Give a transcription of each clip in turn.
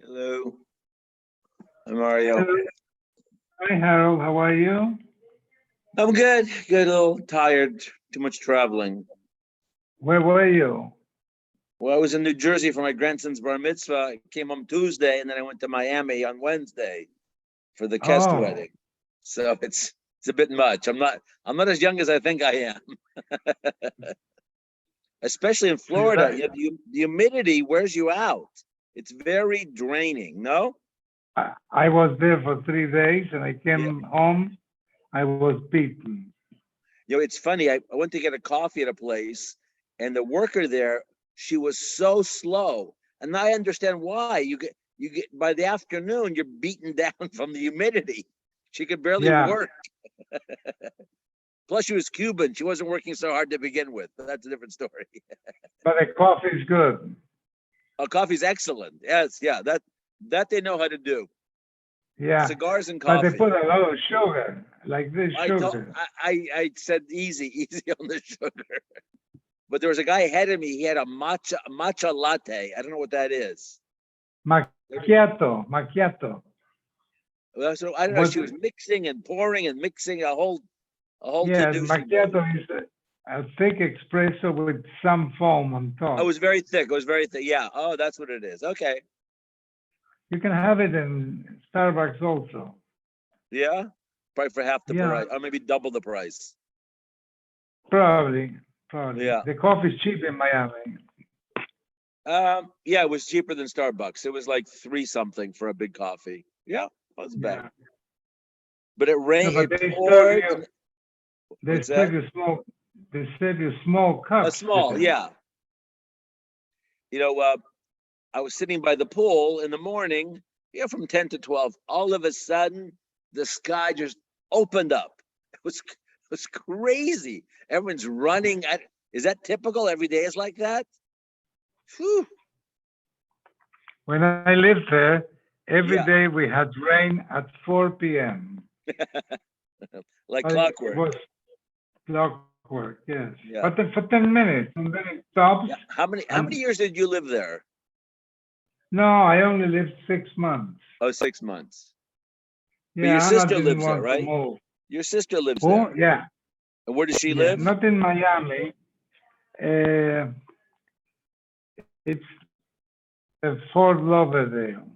Hello. I'm Mario. Hello. Hi, Harold. How are you? I'm good. Good. A little tired. Too much traveling. Where were you? Well, I was in New Jersey for my grandson's bar mitzvah. I came home Tuesday, and then I went to Miami on Wednesday for the Kest Oh, wedding. So it's a bit much. I'm not as young as I think I am. Especially in Florida, the humidity wears you out. It's very draining. No. I was there for 3 days and I came home. I was beaten. It's funny. I went to get a coffee at a place, and the worker there, she was so slow. And I understand why. You get by the afternoon, you're beaten down from the humidity. She could barely work. Plus, she was Cuban. She wasn't working so hard to begin with, but that's a different story. But the coffee is good. Oh, coffee's excellent. Yes, yeah, that they know how to do. Yeah. Cigars and But coffee. they put a lot of sugar, like this sugar. I said easy on the sugar. But there was a guy ahead of me. He had a matcha latte. I don't know what that is. Macchiato. So I don't know. She was mixing and pouring and mixing a whole Yeah, to-do. macchiato is a thick espresso with some foam on top. Oh, it was very thick. It was very thick. Yeah. Oh, that's what it is. Okay. You can have it in Starbucks also. Yeah. Probably for half the price, or maybe double the price. Probably. Yeah. The coffee is cheap in Miami. Yeah, it was cheaper than Starbucks. It was like $3 something for a big coffee. Yeah, wasn't bad. Yeah. But it rained. No, but it poured. They serve you small cups. A small, yeah. I was sitting by the pool in the morning, from 10 to 12. All of a sudden, the sky just opened up. It was crazy. Everyone's running. Is that typical? Every day is like that? Whew. When I lived there, every day we had rain at 4 p.m. Like clockwork. It was clockwork, yes. Yeah. But then for 10 minutes, and then it stops. Yeah. How many years did you live there? No, I only lived 6 months. Oh, 6 months. Yeah, but your Anna sister didn't lives want there, right? to move. Your sister lives Oh, there. yeah. And where does she live? Not in Miami. It's Fort Lauderdale.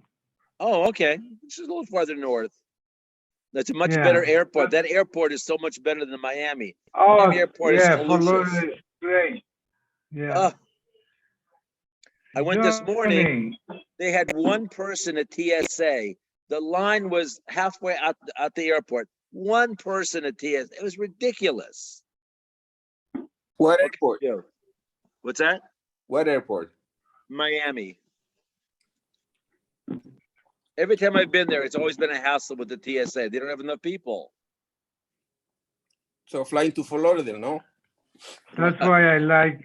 Oh, okay. It's just a little farther north. That's a much better airport. That airport is so much better than Miami. Oh, Miami airport is Fort delicious. Lauderdale is great. Yeah. I went this morning. They had one person at TSA. The line was halfway out the airport. One person at TSA. It was ridiculous. What airport? What's that? What airport? Miami. Every time I've been there, it's always been a hassle with the TSA. They don't have enough people. So flying to Florida, no? That's why I like.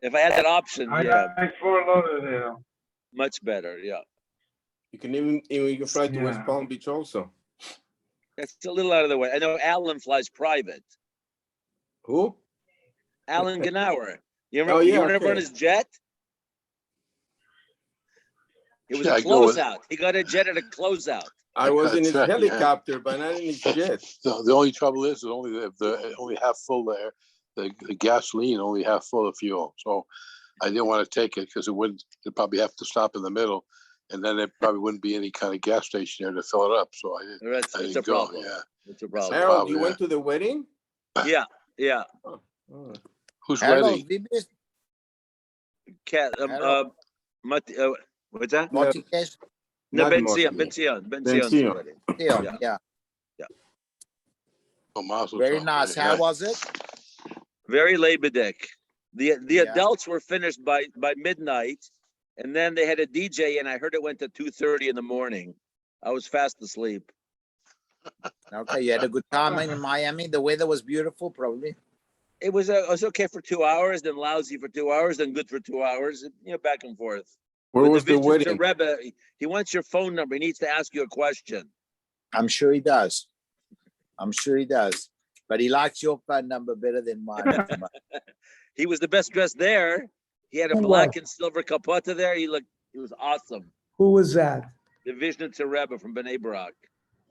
If I had that option, I like Fort Lauderdale. Much better, yeah. You can even fly to West Palm Beach also. That's a little out of the way. I know Alan flies private. Who? Alan Gnauer. You remember on his jet? It was a closeout. He got a jet at a closeout. I was in his helicopter, but not in his jet. The only trouble is only half full there. The gasoline only half full of fuel. So I didn't want to take it because it'd probably have to stop in the middle, and then there probably wouldn't be any kind of gas station there to fill it up. So I didn't go. Problem. Yeah, it's a problem. Harold, you went to the wedding? Yeah. Who's wedding? What's that? No, Bencion's wedding. Yeah. Oh, very nice. How was it? Very labedick. The adults were finished by midnight, and then they had a DJ, and I heard it went to 2:30 in the morning. I was fast asleep. Okay, you had a good time in Miami. The weather was beautiful, probably. It was okay for 2 hours, then lousy for 2 hours, then good for 2 hours. Back and forth. Where was the wedding? Rebbe, he wants your phone number. He needs to ask you a question. I'm sure he does. But he likes your phone number better than mine. He was the best dressed there. He had a black and silver capota there. He was awesome. Who was that? The Vishnitzer Rebbe from Bnei Brak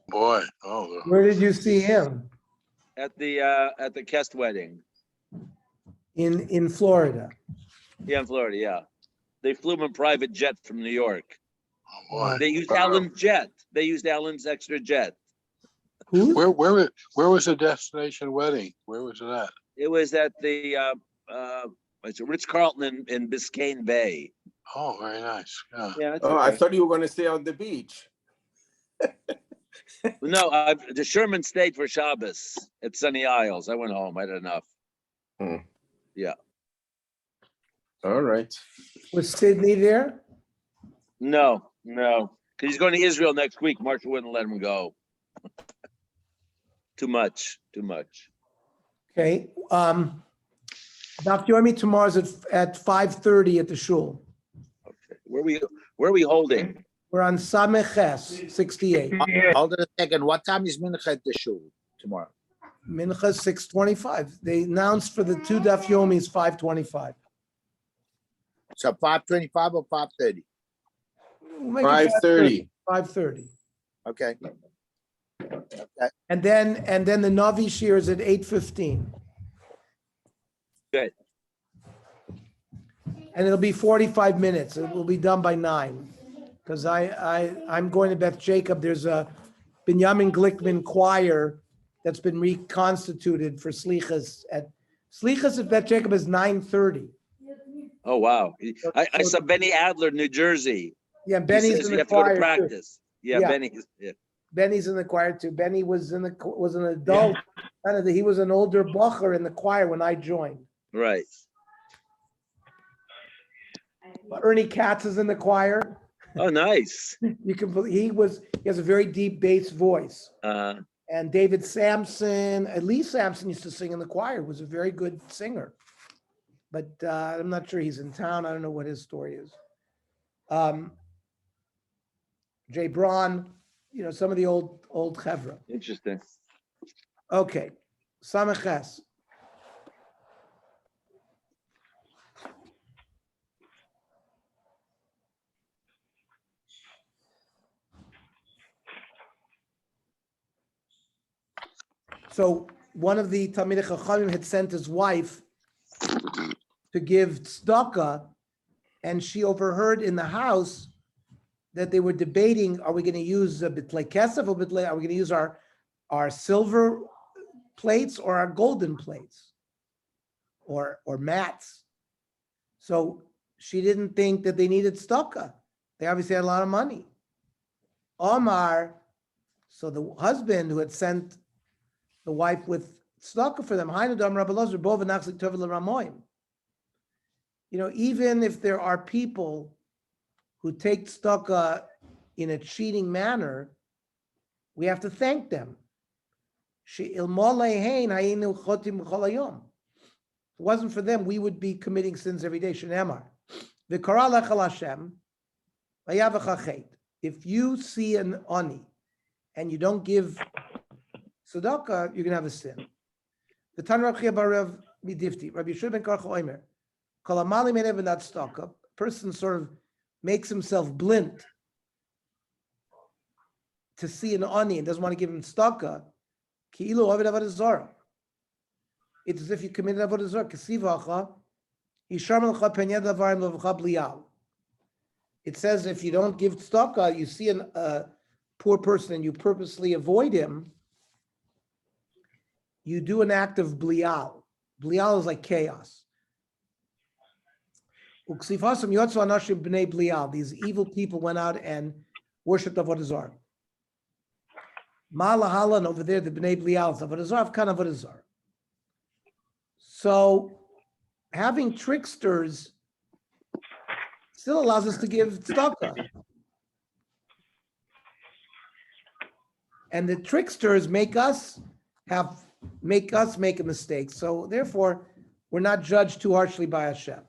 Boy, oh, Where did you see him? at the Kest wedding. In Florida. Yeah, in Florida. Yeah, they flew him in private jet from New York. boy. They used Alan's jet. They used Alan's extra jet. Who? Where was the destination wedding? Where was it at? It was at the it's a Ritz Carlton in Biscayne Bay. Oh, very nice. Yeah. Yeah. Oh, I thought you were gonna stay on the beach. No, the Sherman stayed for Shabbos at Sunny Isles. I went home. I had enough. All right. Was Sydney there? No, because he's going to Israel next week. Marsha wouldn't let him go. Too much. Okay. Daf Yomi tomorrow's at 5:30 at the shul. Okay. Where are we holding? We're on Sameches 68. Hold on a second. What time is Mincha at the shul tomorrow? Mincha 6:25. They announced for the two Daf Yomis 5:25. So 5:25 or 5:30? We'll make it 5:30. 5:30. Okay. And then the Navi Shir is at 8:15. Good. And it'll be 45 minutes. It will be done by 9. Because I'm going to Beth Jacob. There's a Binyamin Glickman choir that's been reconstituted for Slichas at Beth Jacob is 9:30. Oh wow! I saw Benny Adler, New Jersey. Yeah, He Benny's says in you the have to go to choir too. practice. Yeah, Yeah. Benny's. Yeah. Benny's in the choir too. Benny was an adult. He was an older bacher in the choir when I joined. Right. Ernie Katz is in the choir. Oh, nice. You can believe he has a very deep bass voice. And David Sampson, Lee Sampson used to sing in the choir, was a very good singer. But I'm not sure he's in town. I don't know what his story is. Jay Braun, some of the old chevra. Interesting. Okay, Sameches. So one of the Talmidei Chachamim had sent his wife to give tzedakah, and she overheard in the house that they were debating: are we going to use bitlei kesef or bitlei? Are we going to use our silver plates or our golden plates, or mats? So she didn't think that they needed tzedakah. They obviously had a lot of money. Omar, so the husband who had sent the wife with tzedakah for them, even if there are people who take tzedakah in a cheating manner, we have to thank them. If it wasn't for them, we would be committing sins every day. If you see an ani and you don't give tzedakah, you're gonna have a sin. The Tan Rabbi Barev Midifti, Rabbi Yeshua ben Karcha Omer, Kalamali Menev and that tzedakah, person sort of makes himself blind to see an ani and doesn't want to give him tzedakah. Ki'ilu ovid avodah zarah. It's as if you committed avodah zarah. Kesivacha, yisharm lecha penyed lavarim levacha blial. It says if you don't give tzedakah, you see a poor person and you purposely avoid him, you do an act of blial. Blial is like chaos. These evil people went out and worshipped avodah zarah. Malahalan over there, the bnei blial, avodah zarah, kind of avodah zarah. So having tricksters still allows us to give tzedakah. And the tricksters make us make a mistake. So therefore, we're not judged too harshly by Hashem.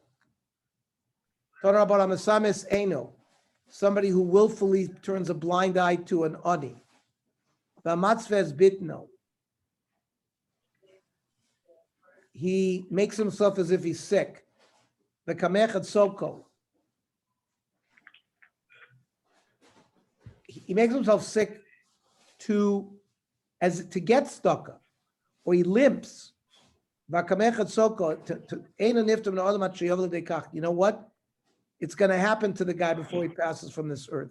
Somebody who willfully turns a blind eye to an ani. Bitno. He makes himself as if he's sick. he makes himself sick to get tzedakah, or he limps. You know what? It's going to happen to the guy before he passes from this earth.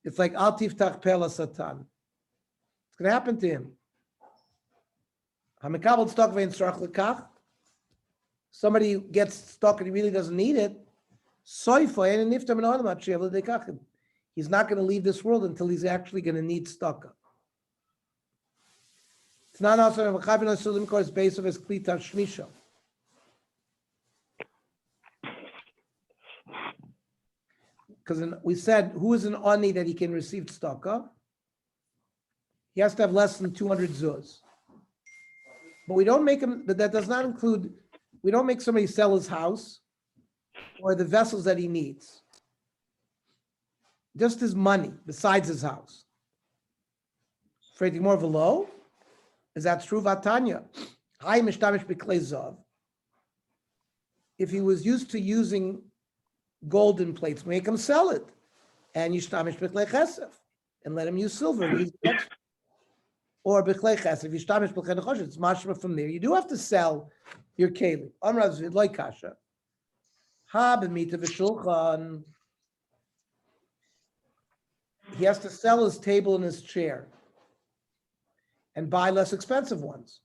It's like al tiftach peh satan. It's going to happen to him. Somebody gets stuck and he really doesn't need it. He's not going to leave this world until he's actually going to need tzedakah. It's not also a base of his klita shmisha. Because we said, who is an ani that he can receive tzedakah? He has to have less than 200 zuz. But we don't make him, but that does not include, we don't make somebody sell his house or the vessels that he needs. Just his money besides his house. Freighting more below, is that true? Vatanya. Hi mishtamish b'klei zav. If he was used to using golden plates, make him sell it. And yishtamish b'klei chesef. And let him use silver. Or b'klei chesef, yishtamish b'klei nechoshet. It's mashma from there. You do have to sell your kelim. Amra zvid loy kasha. Ha b'mita v'shulchan. He has to sell his table and his chair and buy less expensive ones.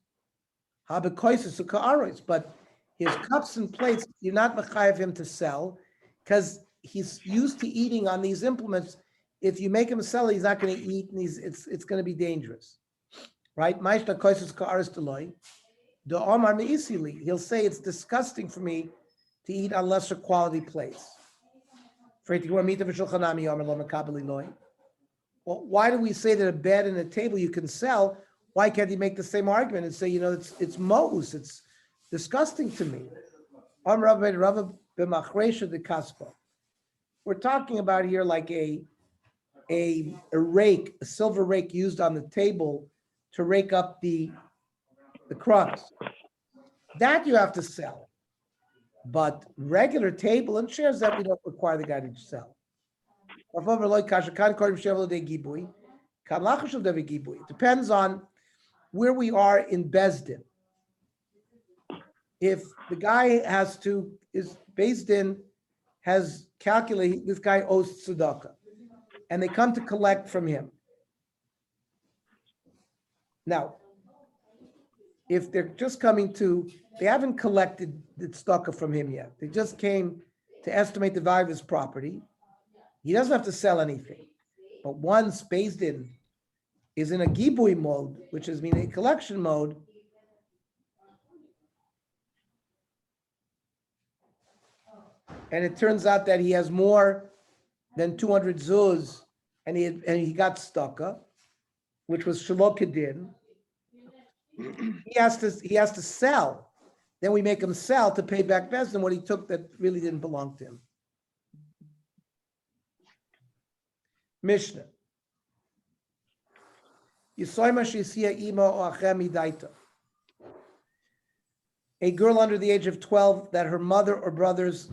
Ha b'koises uka'aros. But his cups and plates, you're not mechayev him to sell because he's used to eating on these implements. If you make him sell, he's not going to eat, and it's going to be dangerous, right? He'll say it's disgusting for me to eat on lesser quality plates. Well, why do we say that a bed and a table you can sell? Why can't he make the same argument and say, it's mos, it's disgusting to me? We're talking about here like a rake, a silver rake used on the table to rake up the crumbs. That you have to sell. But regular table and chairs, that we don't require the guy to sell. It depends on where we are in Bezdin. If the guy is Bezdin has calculated, this guy owes tzedakah, and they come to collect from him. Now, if they're just they haven't collected the tzedakah from him yet. They just came to estimate the value of his property. He doesn't have to sell anything. But once Bezdin is in a gibui mode, which is meaning a collection mode, and it turns out that he has more than 200 zuz, and he got tzedakah, which was shelo kedin. He has to sell. Then we make him sell to pay back Bezdin what he took that really didn't belong to him. Mishnah. A girl under the age of 12 that her mother or brothers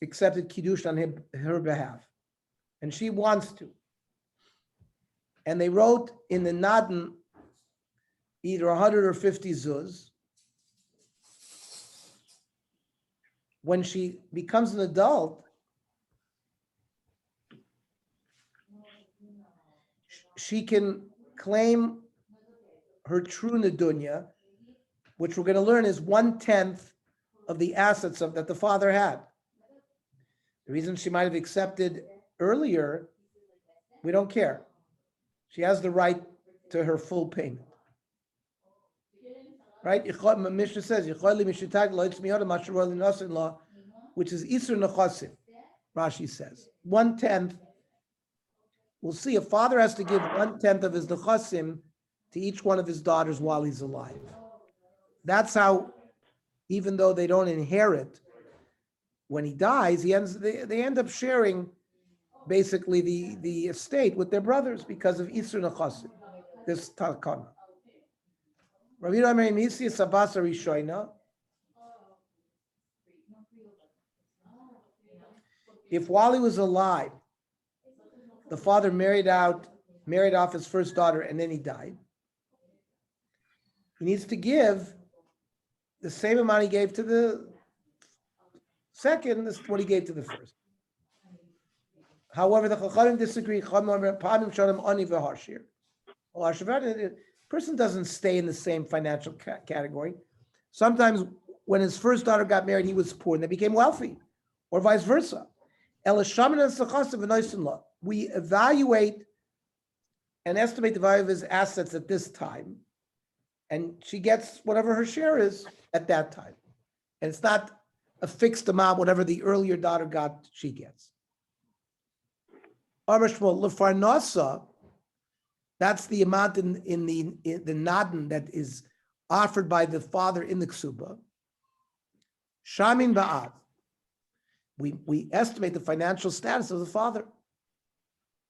accepted kiddush on her behalf, and she wants to. And they wrote in the Nadan either 100 or 50 zuz. When she becomes an adult, she can claim her true nedunya, which we're going to learn is 1/10 of the assets that the father had. The reason she might have accepted earlier, we don't care. She has the right to her full payment. Right? Mishnah says, which is Isur Nechasim, Rashi says. 1/10. We'll see, a father has to give 1/10 of his nechasim to each one of his daughters while he's alive. That's how, even though they don't inherit, when he dies, they end up sharing basically the estate with their brothers because of Isur Nechasim, this Takana. Rabbi Yirmiyah Nisi Sabasa Rishoina. If while he was alive, the father married off his first daughter, and then he died. He needs to give the same amount he gave to the second as what he gave to the first. However, the Chachamim disagree. A person doesn't stay in the same financial category. Sometimes when his first daughter got married, he was poor and they became wealthy, or vice versa. We evaluate and estimate the value of his assets at this time, and she gets whatever her share is at that time. And it's not a fixed amount, whatever the earlier daughter got, she gets. Lefarnasa, that's the amount in the nadan that is offered by the father in the ksuba. Shamin ba'ad. We estimate the financial status of the father.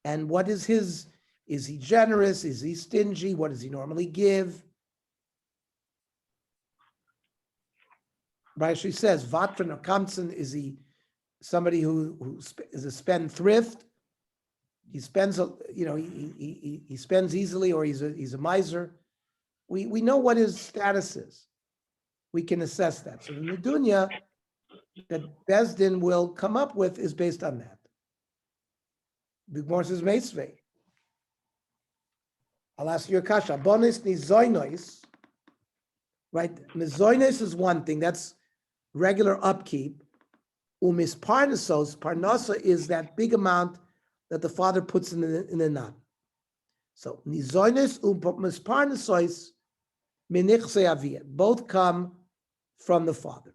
And what is his, is he generous? Is he stingy? What does he normally give? Rashi says, Vatran or Kamson, is he somebody who is a spendthrift? He spends, he spends easily, or he's a miser. We know what his status is. We can assess that. So the Nedunya that Beis Din will come up with is based on that. The Gemara says Meisvei. I'll ask you a kasha. Bonis nizoinos, right? Nizoinos is one thing. That's regular upkeep. Umis parnasos. Parnasa is that big amount that the father puts in the nut. So nizoinos umis parnasos minichse aviyah. Both come from the father.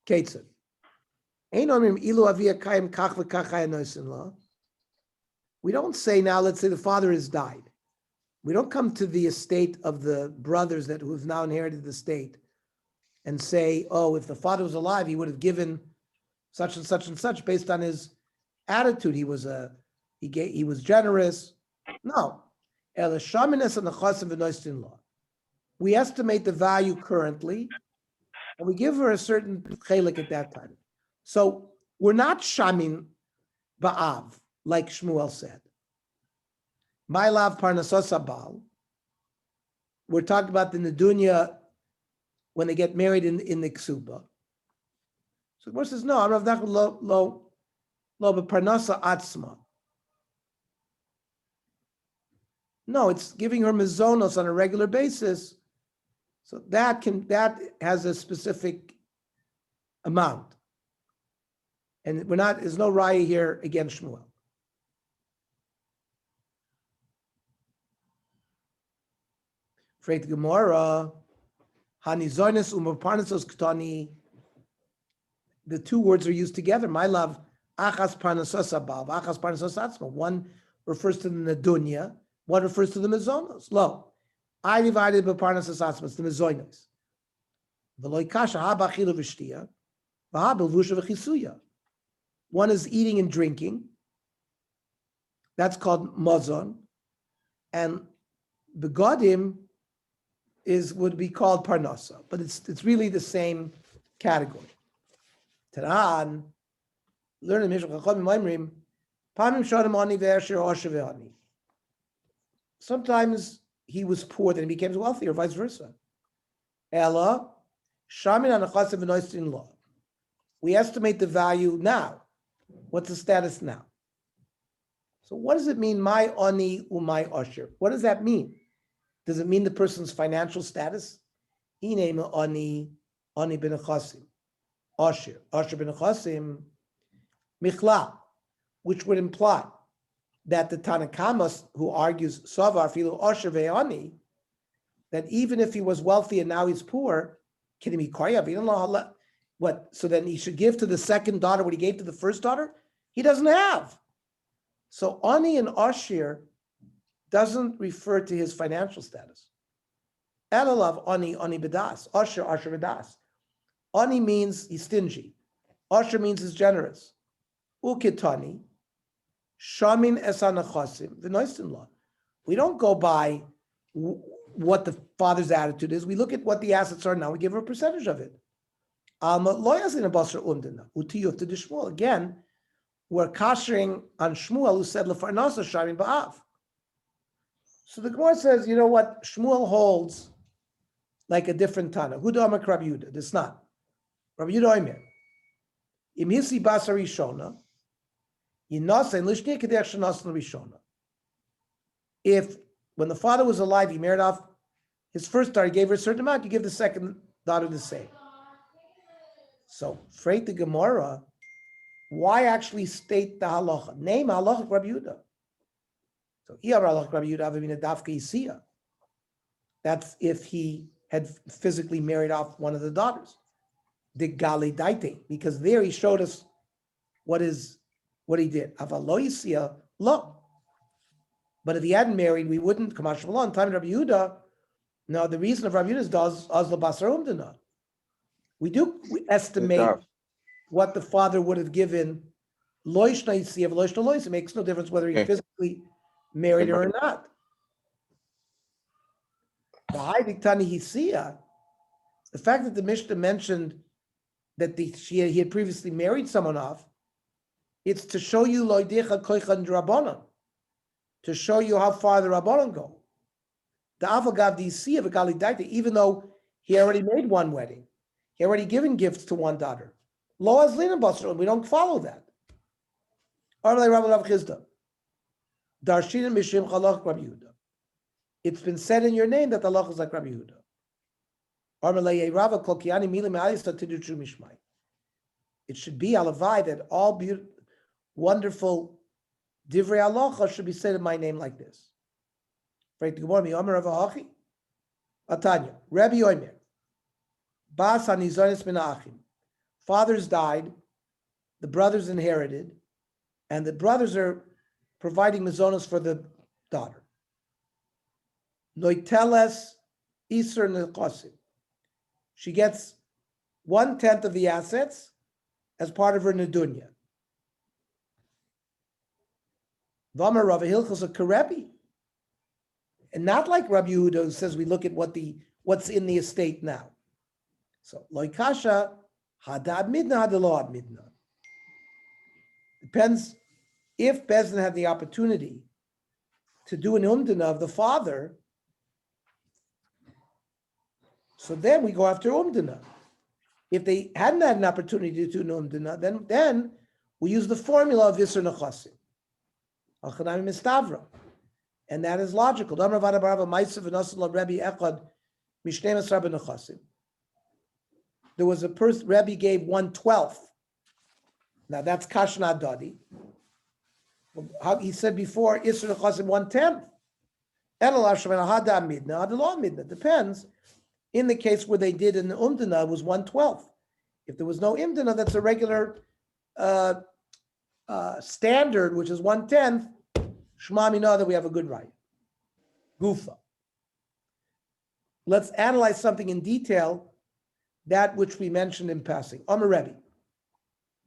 Ketzad. We don't say now, let's say the father has died. We don't come to the estate of the brothers who have now inherited the estate and say, oh, if the father was alive, he would have given such and such and such based on his attitude. He was generous. No. We estimate the value currently, and we give her a certain chelik at that time. So we're not shamin ba'av, like Shmuel said. My love parnasos abal. We're talking about the nedunya when they get married in the ksuba. So the verse says, no, Rav Nachman lo parnasa atzma. No, it's giving her mezonos on a regular basis. So that has a specific amount. And there's no raya here against Shmuel. Freit Gemara, Hanizonis umaparnasos ktani. The two words are used together. My love, achas parnasos abav, achas parnasos atzma. One refers to the nedunya, one refers to the mezonos. Lo, I divided by parnasos atzma, the mezonos. V'lo kasha haba chilu v'shtiya, v'haba l'vusha v'chisuya. One is eating and drinking. That's called mazon. And begodim would be called parnasa, but it's really the same category. Taran, learn in Mishnah Chachamim Maimrim, Pamim Shodim Ani Ve'Asher Osher Ve'ani. Sometimes he was poor, then he became wealthy, or vice versa. Ella, Shamin Anachasim V'Noistin Law. We estimate the value now. What's the status now? So what does it mean, my ani umay osher? What does that mean? Does it mean the person's financial status? Ine ani ben chasim, osher ben chasim, michla, which would imply that the Tanakamas, who argues savar filu osher ve'ani, that even if he was wealthy and now he's poor, can he be koyav? What? So then he should give to the second daughter what he gave to the first daughter? He doesn't have. So ani and ashir doesn't refer to his financial status. Elalav ani bedas, ashir bedas. Ani means he's stingy. Ashir means he's generous. Ukitani, shamin esanachasim v'noistinla. We don't go by what the father's attitude is. We look at what the assets are now. We give her a percentage of it. Again, were kashering on Shmuel, who said lefarnasa shamin ba'av. So the Gemara says, you know what? Shmuel holds like a different Tana. Huda Amar Rabbi Yehuda. It's not. Rabbi Yehuda Omer. Im hisi basar rishona, yinasa lishni kedech shenas rishona. If when the father was alive, he married off his first daughter, he gave her a certain amount, you give the second daughter the same. So, freight the Gemara, why actually state the halacha? Name halacha Rabbi Yehuda. So, halacha Rabbi Yehuda avimina dafka yisiya. That's if he had physically married off one of the daughters. The gali daite, because there he showed us what he did. Avalo yisiya lo. But if he hadn't married, we wouldn't come out in time of Rabbi Yehuda. No, the reason of Rabbi Yehuda is azla basar umdana. We estimate what the father would have given. It makes no difference whether he physically married her or not. The fact that the Mishnah mentioned that he had previously married someone off, it's to show you to show you how far the Rabbanon go. The Avagav Disi of a Galidaita, even though he already made one wedding, he already given gifts to one daughter. Lo Azlina Basra, we don't follow that. It's been said in your name that the Allah is like Rabbi Yehuda. It should be alavai that all beautiful, wonderful divrei halacha should be said in my name like this. Rabbi Yomer, Bas hanizonis min ha'achim. Fathers died, the brothers inherited, and the brothers are providing mazonos for the daughter. Noiteles iser nechosim. She gets 1/10 of the assets as part of her nedunya. V'amar Rav Hilchos a karebi. And not like Rabbi Yehuda, who says we look at what's in the estate now. So loikasha hadad midna hadalo midna. Depends if Bezdin had the opportunity to do an umdana of the father. So then we go after umdana. If they hadn't had an opportunity to do an umdana, then we use the formula of Yisr Nechasim. Al-Chanami Mistavra. And that is logical. There was a person, Rebbe gave 1/12. Now that's Kashna Dadi. He said before, Isra Nechasim 1/10. Depends. In the case where they did an umdana, it was 1/12. If there was no umdana, that's a regular standard, which is 1/10. Shema Mina, that we have a good right. Gufa. Let's analyze something in detail, that which we mentioned in passing. Amar Rebbe.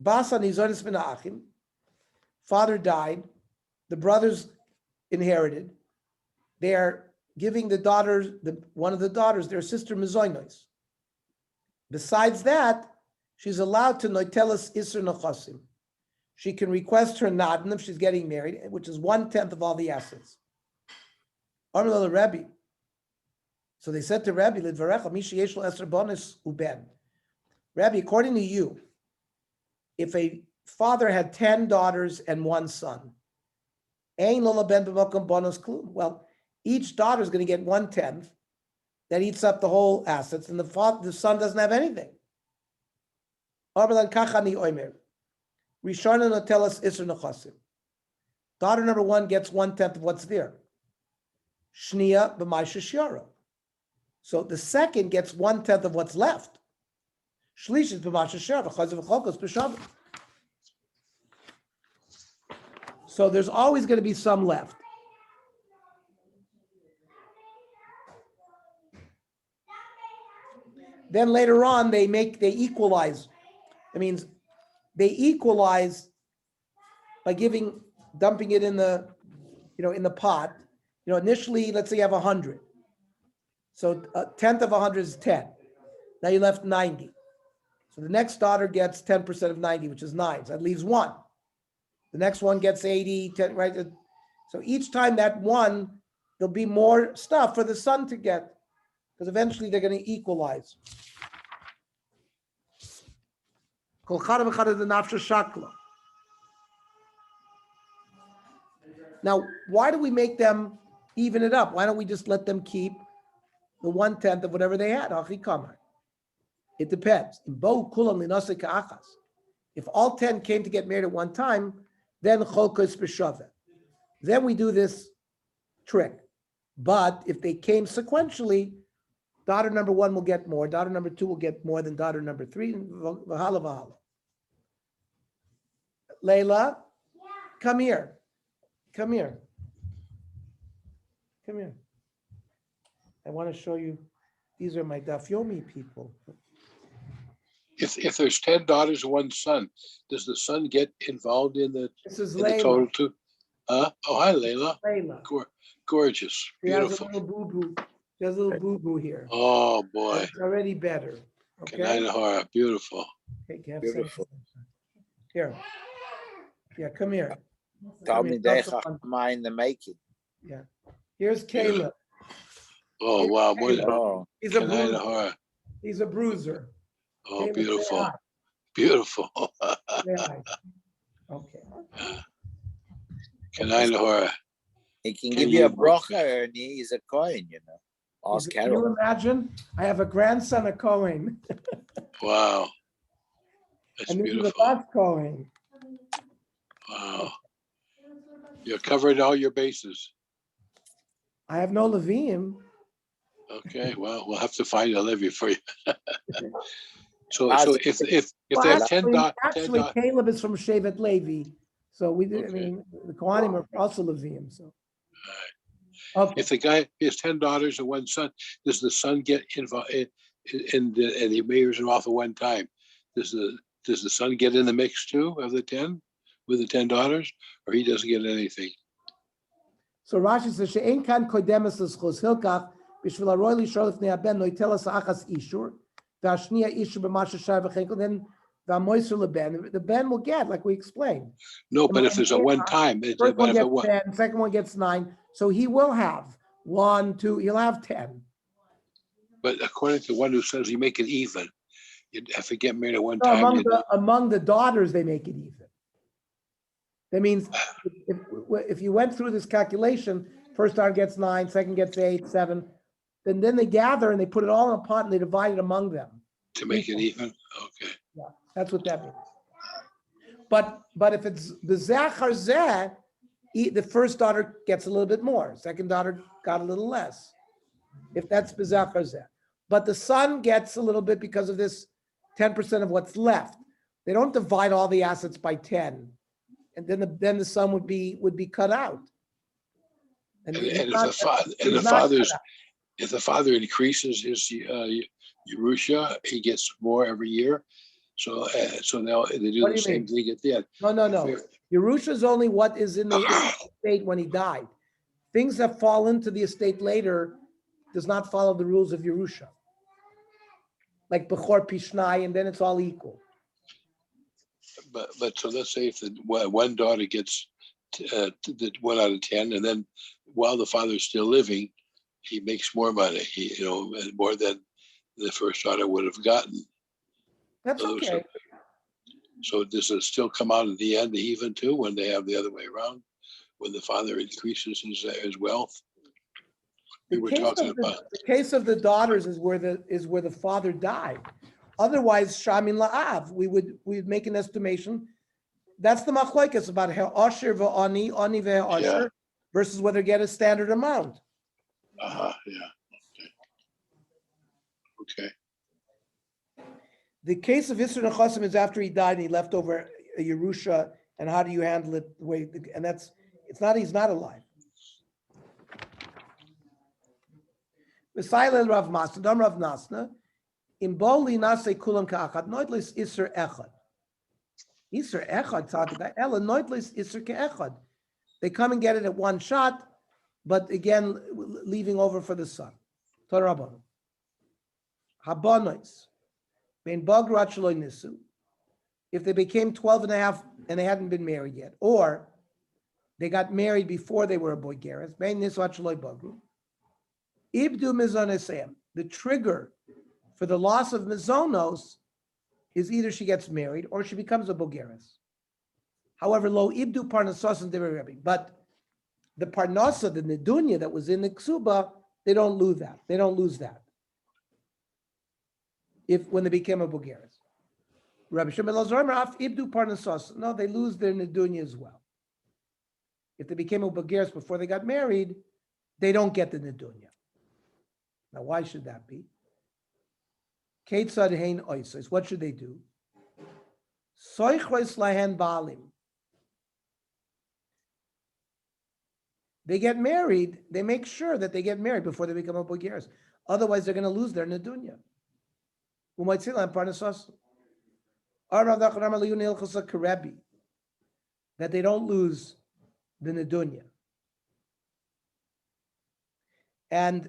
Basa nizonis min ha'achim. Father died. The brothers inherited. They are giving the daughters, one of the daughters, their sister Mizoinos. Besides that, she's allowed to noitelis isur nechasim. She can request her nadin if she's getting married, which is 1/10 of all the assets. Amar Rebbe. So they said to Rebbe, Lidvarecha, Mishi Yeshlo Esr Bonus Uben. Rebbe, according to you, if a father had 10 daughters and one son, Ein Lola Ben B'Mokom Bonus Klum. Well, each daughter is going to get 1/10. That eats up the whole assets, and the son doesn't have anything. Arbalan Kachani Oimer. Rishona Notelas Isr Nechasim. Daughter number 1 gets 1/10 of what's there. Shnia b'maisha shiara. So the second gets 1/10 of what's left. Shlish is b'maisha shiara v'chazav v'cholkos b'shav. So there's always going to be some left. Then later on they equalize. That means they equalize by dumping it in the pot. Initially, let's say you have 100. So 1/10 of 100 is 10. Now you left 90. So the next daughter gets 10% of 90, which is 9. So that leaves 1. The next one gets 80, 10, right? So each time that one, there'll be more stuff for the son to get, because eventually they're going to equalize. Kol chada v'chada the nafsha shakla. Now, why do we make them even it up? Why don't we just let them keep the 1/10 of whatever they had? It depends. If all 10 came to get married at one time, then cholkas b'shaveh. Then we do this trick. But if they came sequentially, daughter number 1 will get more, daughter number 2 will get more than daughter number 3, v'hala v'hala. Layla, come here. Come here. Come here. I want to show you. These are my Daf Yomi people. If there's 10 daughters and 1 son, does the son get involved in the This is in the total Layla. too? Oh, hi, Layla. Layla. Gorgeous, She has a beautiful. little boo-boo. She has a little boo-boo here. Oh boy, It's already better. Good Okay? night, Hara. Beautiful. Okay, can I have Beautiful. some? Here. Yeah, come here. Tell Come me here. they Talk to one. are in the making. Yeah. Here's Caleb. Oh wow, what is Oh, He's a Good night, bruiser. Hara. He's a bruiser. Oh, Caleb, say beautiful, hi. beautiful. Say hi. Okay. Good night, Hara. he can Can give you a you- brocha, Ernie. He's a coin, you know. Ask Can you Carol. imagine? I have a grandson, a Cohen, Wow, that's and this is a beautiful. boss Cohen. Wow, you're covering all your bases. I have no Levim. Okay, well, we'll have to find a levy for you. So if Well, they have 10 actually, dot, Caleb is from Shevet Levi, so we did. I Okay. mean, the Kohanim are also Levim. So, okay. if the guy has 10 daughters and 1 son, does the son get involved and he marries them off at one time? Does the son get in the mix too of the 10 with the 10 daughters, or he doesn't get anything? So Rashi says she'ein kan kodemes l'schus hilkach b'shvil haroy lishor lifnei haben noitelas achas ishur v'ashniya ishur b'masha shar v'chenkel then v'amoiser leben. The ben will get, like we explained. No, but if there's a one time, First one gets 10, second one gets 9. So he will have 1, 2. He'll have 10. but according to one who says you make it even, you have to get married at one So time. among the daughters, they make it even. That means if you went through this calculation, first daughter gets 9, second gets 8, 7, then they gather and they put it all in a pot and they divide it among them. To make it even, okay. Yeah, that's what that means. But if it's the zachar zeh, the first daughter gets a little bit more, second daughter got a little less. If that's bezachar zeh, but the son gets a little bit because of this 10% of what's left. They don't divide all the assets by 10, and then the son would be cut out. And he's if not- the father he's not cut out. if the father increases his Yerusha, he gets more every year. So now they do What the do you same mean? thing at the end. No. Yerusha is only what is in the estate when he died. Things that fall into the estate later does not follow the rules of Yerusha. Like Bechor Pishnai, and then it's all equal. But so let's say if the one daughter gets the 1 out of 10, and then while the father's still living, he makes more money. More than the first daughter would have gotten. That's okay. So does it still come out at the end even too when they have the other way around, when the father increases his wealth? We were talking about The case of the daughters is where the father died. Otherwise, shamin la'av, we'd make an estimation. That's the machlokes about ha'asher v'ani, ani ve'asher, versus whether they get a standard amount. yeah. Okay. The case of Isser Nechasim is after he died and he left over a Yerusha, and how do you handle it? He's not alive. Messiah Rav Masna, Dam Rav Nasna, in Boli Nase Kulam Ka'achad, Noitlis Isser Echad. Isser Echad, Tzaddik, Ella, Noitlis Isser Ke'echad. They come and get it at one shot, but again, leaving over for the son. Torah Rabbanu. Habonos. Ben Bagrat Shaloi Nisu. if they became 12 and a half and they hadn't been married yet, or they got married before they were a boigeres, ibdu mizonesem. The trigger for the loss of mizonos is either she gets married or she becomes a boigeres. However, lo ibdu parnasos and Rebbe, but the parnasa, the nedunya that was in the ksuba, they don't lose that. They don't lose that when they became a boigeres. Rabbi Shimon af ibdu parnasos. No, they lose their nedunya as well. If they became a boigeres before they got married, they don't get the nedunya. Now, why should that be? Ketzad hein oisos. What should they do? Soichros lahen baalim. They get married. They make sure that they get married before they become a boigeres. Otherwise, they're going to lose their nedunya. That they don't lose the nedunya. And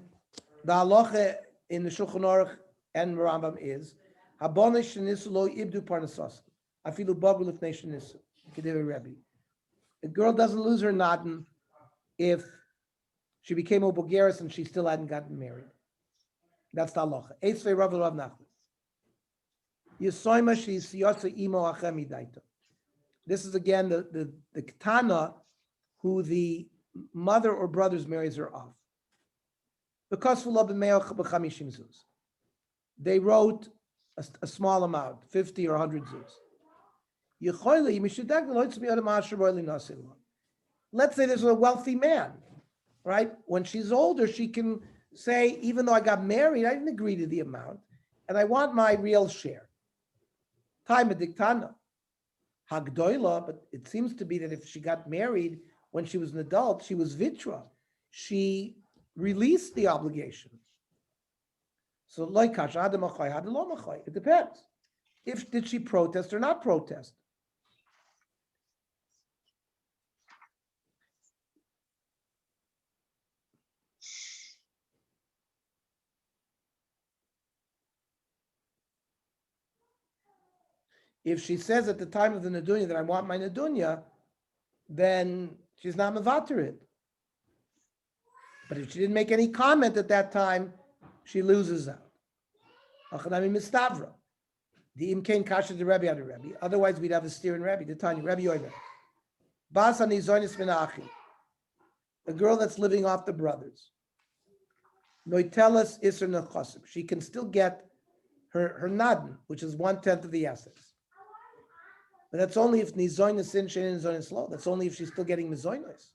the halacha in the Shulchan Aruch and Rambam is habonish shenisu lo ibdu parnasas afilu bagul lifnei shenisu kedev Rebbe. A girl doesn't lose her nadan if she became a boigeres and she still hadn't gotten married. That's the halacha. Eitzvei Rav Rav Nachman. Yisoyma she siyasa imo achem idaita. This is again the ketana who the mother or brothers marries her off. Because they wrote a small amount, 50 or 100 zuz. Let's say there's a wealthy man, right? When she's older, she can say, even though I got married, I didn't agree to the amount, and I want my real share. Time diktana. Hagdoila, but it seems to be that if she got married when she was an adult, she was vitra. She released the obligation. So like it depends. Did she protest or not protest? If she says at the time of the nedunya that I want my nedunya, then she's not mevater it. But if she didn't make any comment at that time, she loses out. The imkain kasha the Rebbe under Rebbe. Otherwise, we'd have a steer in Rebbe. The Tanya Rebbe Yoimer. Basani zonis minachi. A girl that's living off the brothers. Noitelas iser nechosim. She can still get her nadan, which is 1/10 of the assets. But that's only if nizonis in shein nizonis lo. That's only if she's still getting mizonis.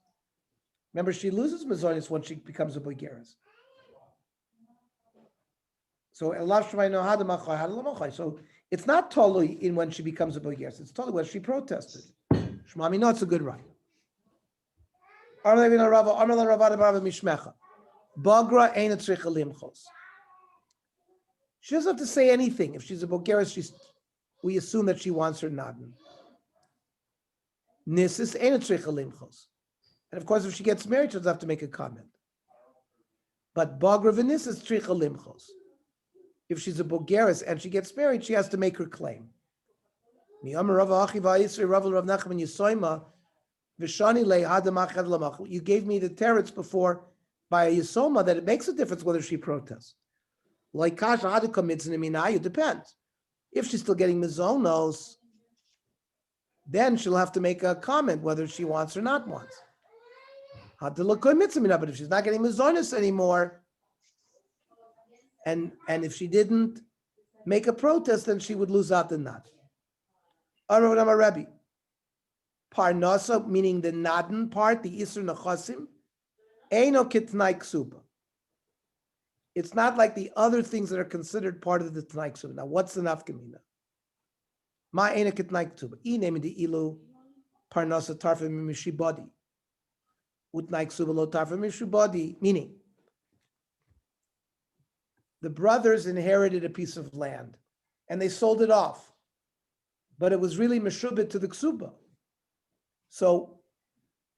Remember, she loses mizonis when she becomes a boigeres. So so it's not totally in when she becomes a boigeres. It's totally when she protested. Shmami, no, it's a good right. She doesn't have to say anything. If she's a boigeres, we assume that she wants her nadan. Nisis ain't tzricha limchos. And of course, if she gets married, she doesn't have to make a comment. But bagra v'nisis tzricha limchos. If she's a boigeres and she gets married, she has to make her claim. You gave me the teretz before by a yisoma that it makes a difference whether she protests. Like kasha hadika mitzvah, it depends. If she's still getting mizonos, then she'll have to make a comment whether she wants or not wants. But if she's not getting mizonos anymore, and if she didn't make a protest, then she would lose out the nat. Rebbe. Parnasa, meaning the nadan part, the isur nechasim, eino kitnai ksuba. It's not like the other things that are considered part of the tnai ksuba. Now, what's the nafkamina? Ma eino kitnai ksuba. Ine di ilu parnasa tarfa mimishibadi. Utnai ksuba lo tarfa mimishibadi. Meaning, the brothers inherited a piece of land, and they sold it off. But it was really meshubit to the ksuba. So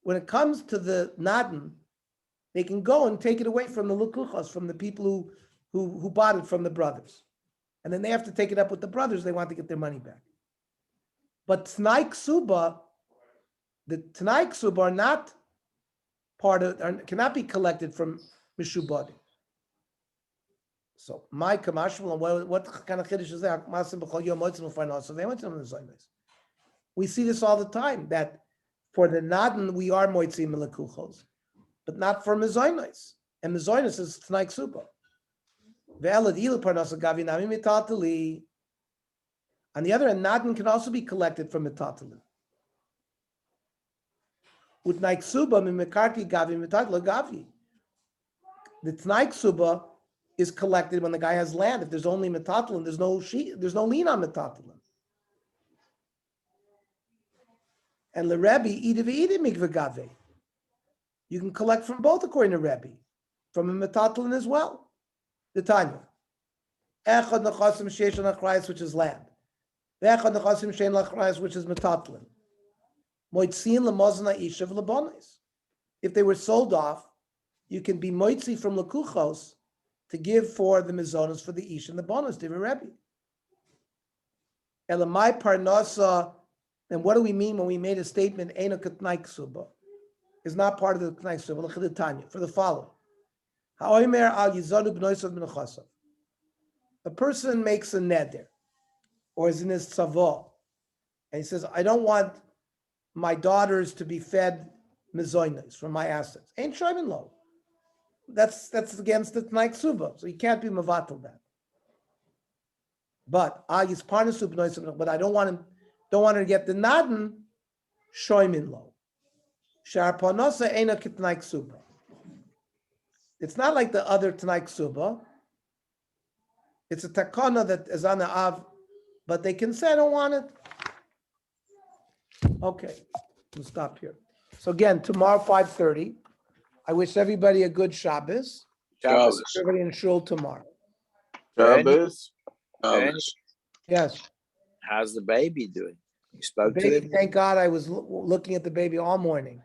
when it comes to the nadan, they can go and take it away from the lukuchos, from the people who bought it from the brothers. And then they have to take it up with the brothers. They want to get their money back. But Tnai Ksuba, the Tnai Ksuba are not part of, cannot be collected from Mishubadi. So my Kamashmal, what kind of Kiddush is that? We see this all the time, that for the Nadan, we are Moitzi Melekuchos, but not for Mezainis. And Mezainis is Tnai Ksuba. On the other hand, Nadan can also be collected from Metatali. With Tnai Ksuba, Mimekarti Gavi, Metatla Gavi. The Tnai Ksuba is collected when the guy has land. If there's only Metatlan, there's no lien on Metatlan. And the Rebbe, mikveh. You can collect from both according to Rebbe, from a Metatlan as well. The Tanya. Echad nechasim sheish lachrayis, which is land. Echad nechasim shein lachrayis, which is Metatlan. Moitzin lemozna ishav lebonis. If they were sold off, you can be moitzi from lekuchos to give for the mizonos for the ish and the bonus, Divrei Rebbe. Elamai parnasa. And what do we mean when we made a statement, Eino Ketnai Ksuba, is not part of the Ketnai Ksuba, for the following. A person makes a neder, or is in his tzavah, and he says, I don't want my daughters to be fed mezoinos from my assets. Ain't shoymin lo. That's against the Ketnai Ksuba, so you can't be mavatal that. But but I don't want her to get the nadan, shoymin lo. Shar panosa ena kitnai ksuba. It's not like the other tnai ksuba. It's a takana that is on the av, but they can say, I don't want it. Okay, we'll stop here. So again, tomorrow, 5:30. I wish everybody a good Shabbos. Shabbos. Everybody in shul tomorrow. Shabbos. Yes. How's the baby doing? You spoke to Baby, him? thank God I was looking at the baby all morning.